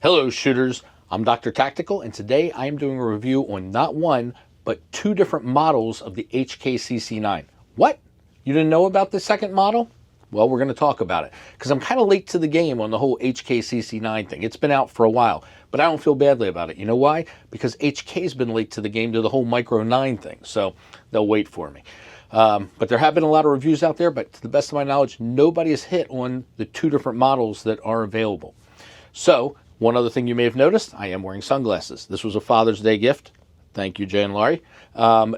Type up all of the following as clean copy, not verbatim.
Hello shooters, I'm Dr. Tactical, and today I am doing a review on not one, but two different models of the HK CC9. What? You didn't know about the second model? Well, we're going to talk about it, because I'm kind of late to the game on the whole HK CC9 thing. It's been out for a while, but I don't feel badly about it. You know why? Because HK's been late to the game to the whole Micro 9 thing, so they'll wait for me. But there have been a lot of reviews out there, but to the best of my knowledge, nobody has hit on the two different models that are available. So, one other thing you may have noticed, I am wearing sunglasses. This was a Father's Day gift. Thank you, Jay and Laurie.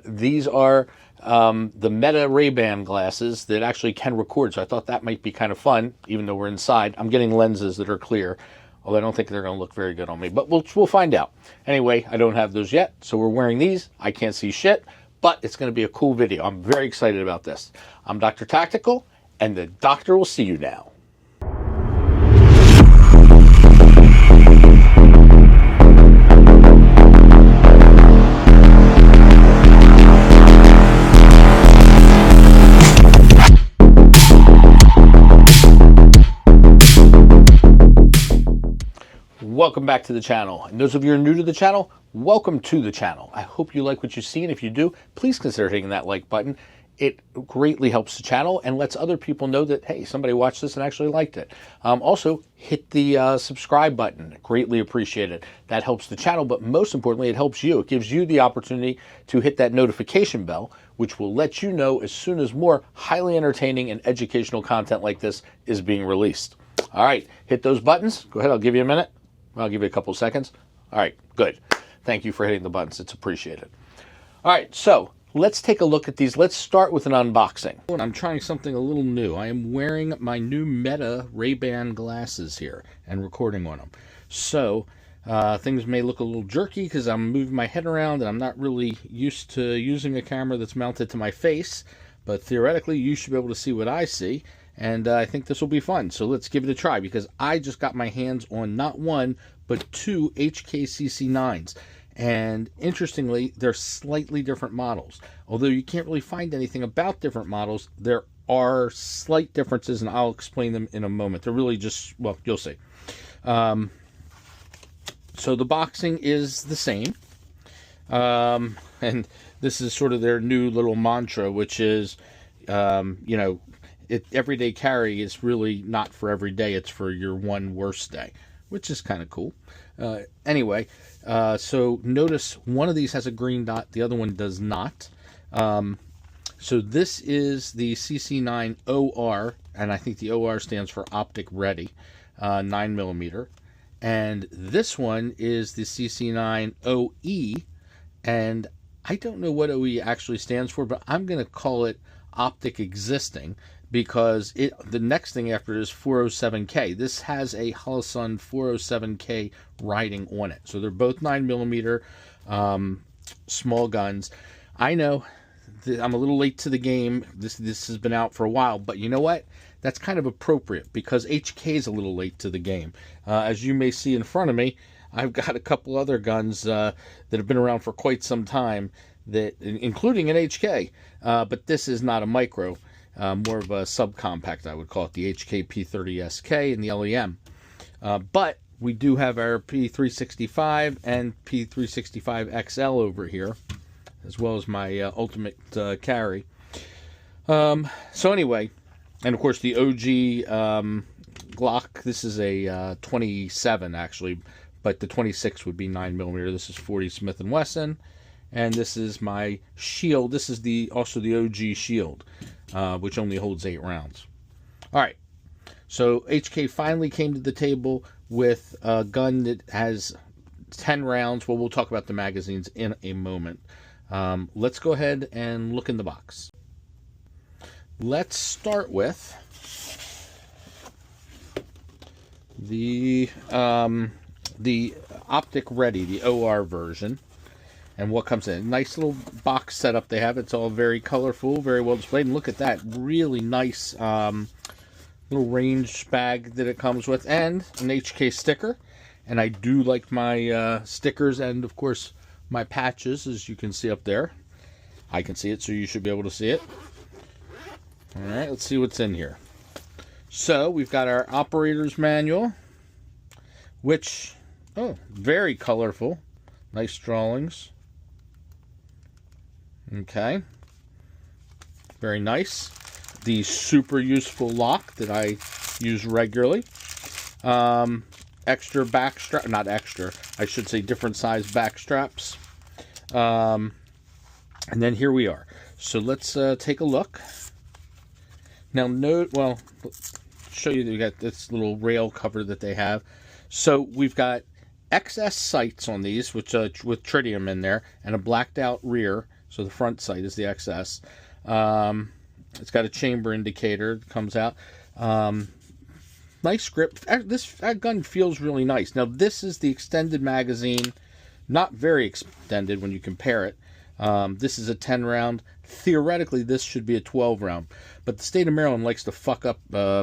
These are the Meta Ray-Ban glasses that actually can record, so I thought that might be kind of fun, even though we're inside. I'm getting lenses that are clear, although I don't think they're going to look very good on me, but we'll find out. Anyway, I don't have those yet, so we're wearing these. I can't see shit, but it's going to be a cool video. I'm very excited about this. I'm Dr. Tactical, and the doctor will see you now. Welcome back to the channel, and those of you who are new to the channel, welcome to the channel. I hope you like what you see, and if you do, please consider hitting that like button. It greatly helps the channel and lets other people know that, hey, somebody watched this and actually liked it. Also, hit the subscribe button. Greatly appreciate it. That helps the channel, but most importantly, it helps you. It gives you the opportunity to hit that notification bell, which will let you know as soon as more highly entertaining and educational content like this is being released. All right, hit those buttons. Go ahead, I'll give you a minute. I'll give you a couple seconds. All right, good. Thank you for hitting the buttons. It's appreciated. All right, so let's take a look at these. Let's start with an unboxing. I'm trying something a little new. I am wearing my new Meta Ray-Ban glasses here and recording on them. So things may look a little jerky because I'm moving my head around and I'm not really used to using a camera that's mounted to my face. But theoretically, you should be able to see what I see. And I think this will be fun. So let's give it a try, because I just got my hands on not one, but two HK CC9s. And interestingly, they're slightly different models. Although you can't really find anything about different models, there are slight differences, and I'll explain them in a moment. They're really just, well, you'll see. So the boxing is the same. And this is sort of their new little mantra, which is, you know, everyday carry is really not for every day. It's for your one worst day, which is kind of cool. Anyway, so notice one of these has a green dot, the other one does not. So this is the CC9 OR, and I think the OR stands for optic ready, 9mm. And this one is the CC9 OE, and I don't know what OE actually stands for, but I'm going to call it optic existing, because the next thing after it is 407K. This has a Holosun 407K writing on it. So they're both 9mm small guns. I know I'm a little late to the game. This has been out for a while, but you know what? That's kind of appropriate, because HK is a little late to the game. As you may see in front of me, I've got a couple other guns that have been around for quite some time, that including an HK, but this is not a micro. More of a subcompact, I would call it, the HK P30SK and the LEM. But we do have our P365 and P365XL over here, as well as my ultimate carry. So anyway, and of course the OG Glock, this is a 27 actually, but the 26 would be 9mm. This is 40 Smith & Wesson. And this is my shield. This is also the OG shield, which only holds 8 rounds. All right. So HK finally came to the table with a gun that has 10 rounds. Well, we'll talk about the magazines in a moment. Let's go ahead and look in the box. Let's start with the optic ready, the OR version. And what comes in. Nice little box setup they have. It's all very colorful, very well displayed. And look at that. Really nice little range bag that it comes with. And an HK sticker. And I do like my stickers and, of course, my patches, as you can see up there. I can see it, so you should be able to see it. All right, let's see what's in here. So we've got our operator's manual, which Oh, very colorful. Nice drawings. Okay. Very nice. The super useful lock that I use regularly. Extra back strap, not extra, I should say different size back straps. And then here we are. So let's take a look. Now note, well, show you that we got this little rail cover that they have. So we've got XS sights on these, which with tritium in there, and a blacked out rear. So the front sight is the XS. It's got a chamber indicator that comes out. Nice grip. This gun feels really nice. Now this is the extended magazine, not very extended when you compare it. This is a 10 round. Theoretically, this should be a 12 round, but the state of Maryland likes to fuck up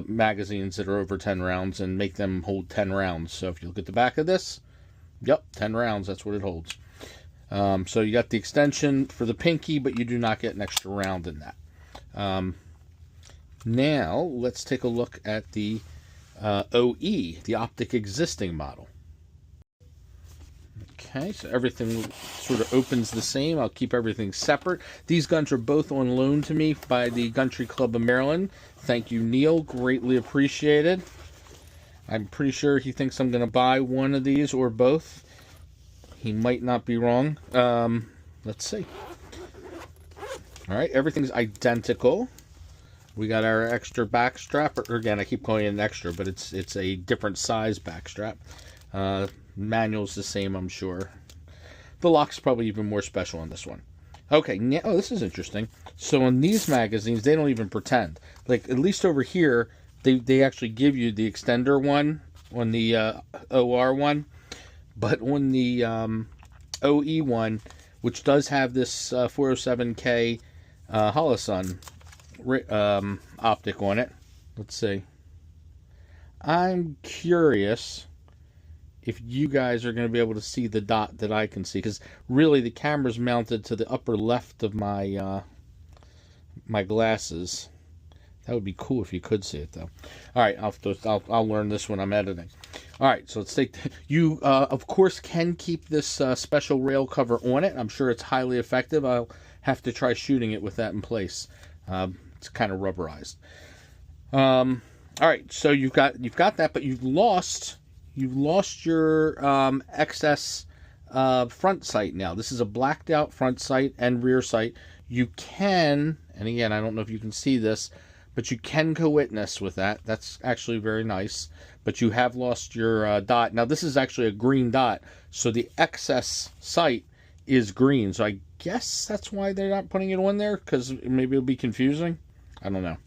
magazines that are over 10 rounds and make them hold 10 rounds. So if you look at the back of this, yep, 10 rounds, that's what it holds. So you got the extension for the pinky, but you do not get an extra round in that. Now let's take a look at the OE, the optic existing model. Okay, so everything sort of opens the same. I'll keep everything separate. These guns are both on loan to me by the Country Club of Maryland. Thank you, Neil. Greatly appreciated. I'm pretty sure he thinks I'm going to buy one of these or both. He might not be wrong. Let's see. All right, everything's identical. We got our extra back strap. Or again, I keep calling it an extra, but it's a different size back strap. Manual's the same, I'm sure. The lock's probably even more special on this one. Okay, now, oh, this is interesting. So on these magazines, they don't even pretend. Like, at least over here, they actually give you the extender one on the OR one. But on the OE one, which does have this 407K Holosun optic on it. Let's see. I'm curious if you guys are going to be able to see the dot that I can see, because really the camera's mounted to the upper left of my my glasses. That would be cool if you could see it, though. All right, I'll learn this when I'm editing. All right, so let's take. You of course can keep this special rail cover on it. I'm sure it's highly effective. I'll have to try shooting it with that in place. It's kind of rubberized. All right, so you've got that, but you've lost your XS front sight now. This is a blacked out front sight and rear sight. You can, and again, I don't know if you can see this, but you can co-witness with that. That's actually very nice. But you have lost your dot. Now, this is actually a green dot, so the XS sight is green. So I guess that's why they're not putting it on there, because maybe it'll be confusing. I don't know.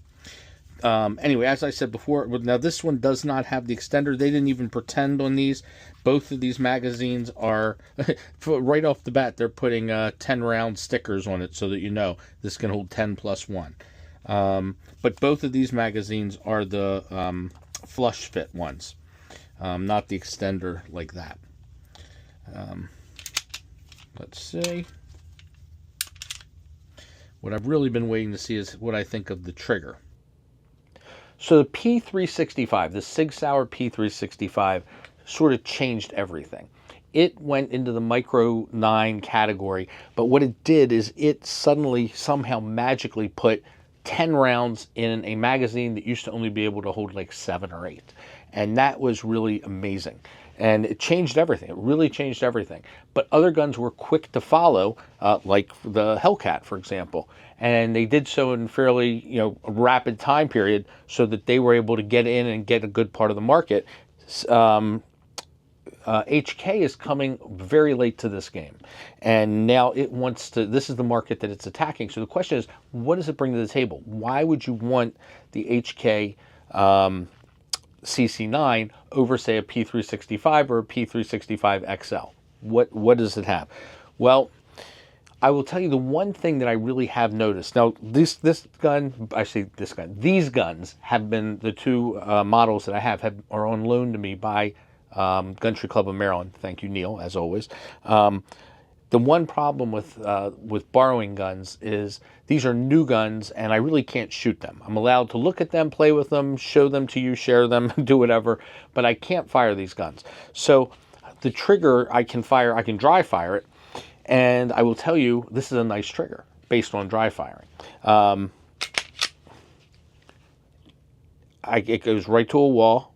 Anyway, as I said before, now this one does not have the extender. They didn't even pretend on these. Both of these magazines are, right off the bat, they're putting 10 round stickers on it so that you know this can hold 10 plus 1. But both of these magazines are the flush fit ones, not the extender like that. Let's see. What I've really been waiting to see is what I think of the trigger. So the P365, the Sig Sauer P365, sort of changed everything. It went into the Micro 9 category, but what it did is it suddenly, somehow magically put 10 rounds in a magazine that used to only be able to hold like 7 or 8. And that was really amazing. And it changed everything. It really changed everything. But other guns were quick to follow, like the Hellcat, for example. And they did so in fairly, a rapid time period, so that they were able to get in and get a good part of the market. HK is coming very late to this game, and now it wants to. This is the market that it's attacking. So the question is, what does it bring to the table? Why would you want the HK CC9 over, say, a P365 or a P365 XL? What does it have? Well, I will tell you the one thing that I really have noticed. Now, these guns have been the two models that I have are on loan to me by Country Club of Maryland. Thank you, Neil, as always. The one problem with borrowing guns is these are new guns, and I really can't shoot them. I'm allowed to look at them, play with them, show them to you, share them, do whatever, but I can't fire these guns. So the trigger, I can dry fire it, and I will tell you, this is a nice trigger based on dry firing. It goes right to a wall.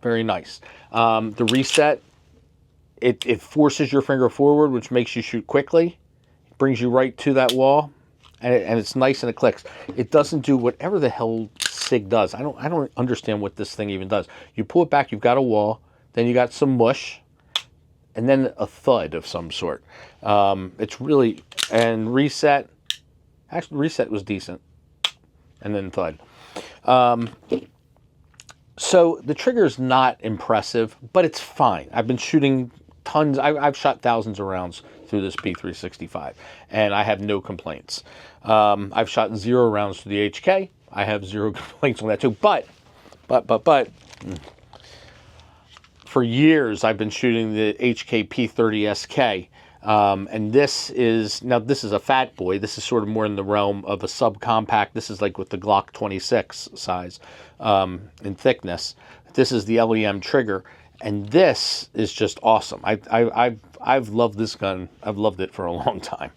Very nice. The reset, it forces your finger forward, which makes you shoot quickly. It brings you right to that wall, and it's nice and it clicks. It doesn't do whatever the hell SIG does. I don't understand what this thing even does. You pull it back, you've got a wall, then you got some mush, and then a thud of some sort. It's really, and reset, actually reset was decent, and then thud. So the trigger is not impressive, but it's fine. I've been shooting tons, I've shot thousands of rounds through this P365, and I have no complaints. I've shot 0 rounds through the HK. I have 0 complaints on that too, but, for years I've been shooting the HK P30SK, and this is a fat boy. This is sort of more in the realm of a subcompact. This is like with the Glock 26 size in thickness. This is the LEM trigger, and this is just awesome. I've loved this gun. I've loved it for a long time.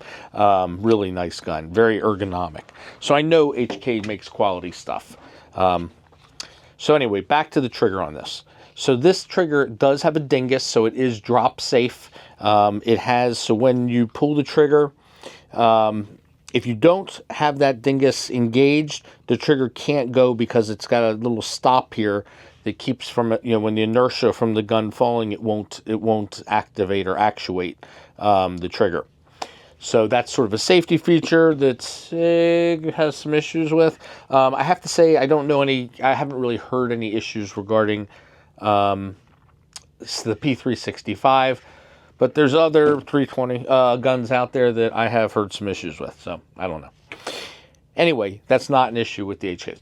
Really nice gun, very ergonomic. So I know HK makes quality stuff. So anyway, back to the trigger on this. So this trigger does have a dingus, so it is drop safe. So when you pull the trigger, if you don't have that dingus engaged, the trigger can't go because it's got a little stop here that keeps from it. When the inertia from the gun falling, it won't activate or actuate the trigger. So that's sort of a safety feature that SIG has some issues with. I have to say, I haven't really heard any issues regarding the P365, but there's other 320 guns out there that I have heard some issues with, so I don't know. Anyway, that's not an issue with the HK.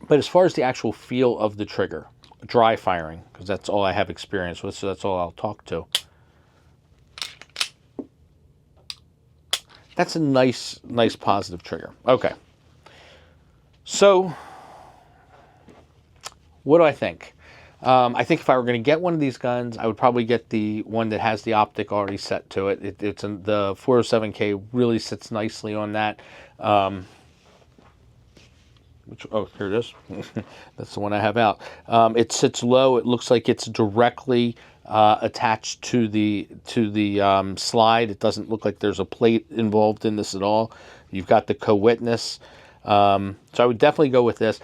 But as far as the actual feel of the trigger, dry firing, because that's all I have experience with, so that's all I'll talk to. That's a nice positive trigger. Okay. So, what do I think? I think if I were going to get one of these guns, I would probably get the one that has the optic already set to it. The 407K really sits nicely on that. Here it is. That's the one I have out. It sits low. It looks like it's directly attached to the slide. It doesn't look like there's a plate involved in this at all. You've got the co-witness. So I would definitely go with this.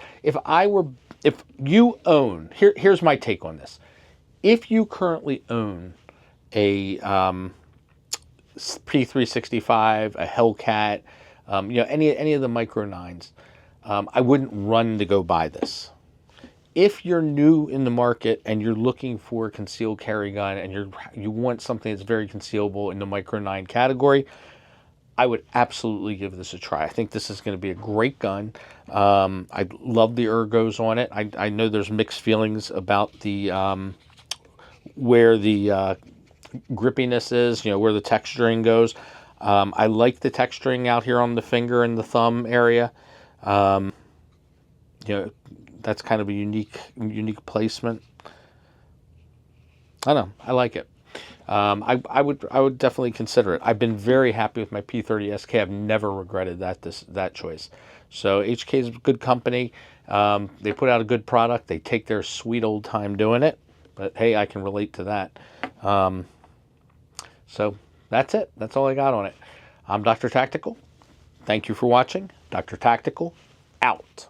If you own, here's my take on this. If you currently own a P365, a Hellcat, any of the Micro 9s, I wouldn't run to go buy this. If you're new in the market and you're looking for a concealed carry gun and you want something that's very concealable in the Micro 9 category, I would absolutely give this a try. I think this is going to be a great gun. I love the ergos on it. I know there's mixed feelings about the where the grippiness is, where the texturing goes. I like the texturing out here on the finger and the thumb area. That's kind of a unique placement. I don't know. I like it. I would definitely consider it. I've been very happy with my P30SK. I've never regretted that choice. So HK is a good company. They put out a good product. They take their sweet old time doing it. But hey, I can relate to that. So that's it. That's all I got on it. I'm Dr. Tactical. Thank you for watching. Dr. Tactical, out.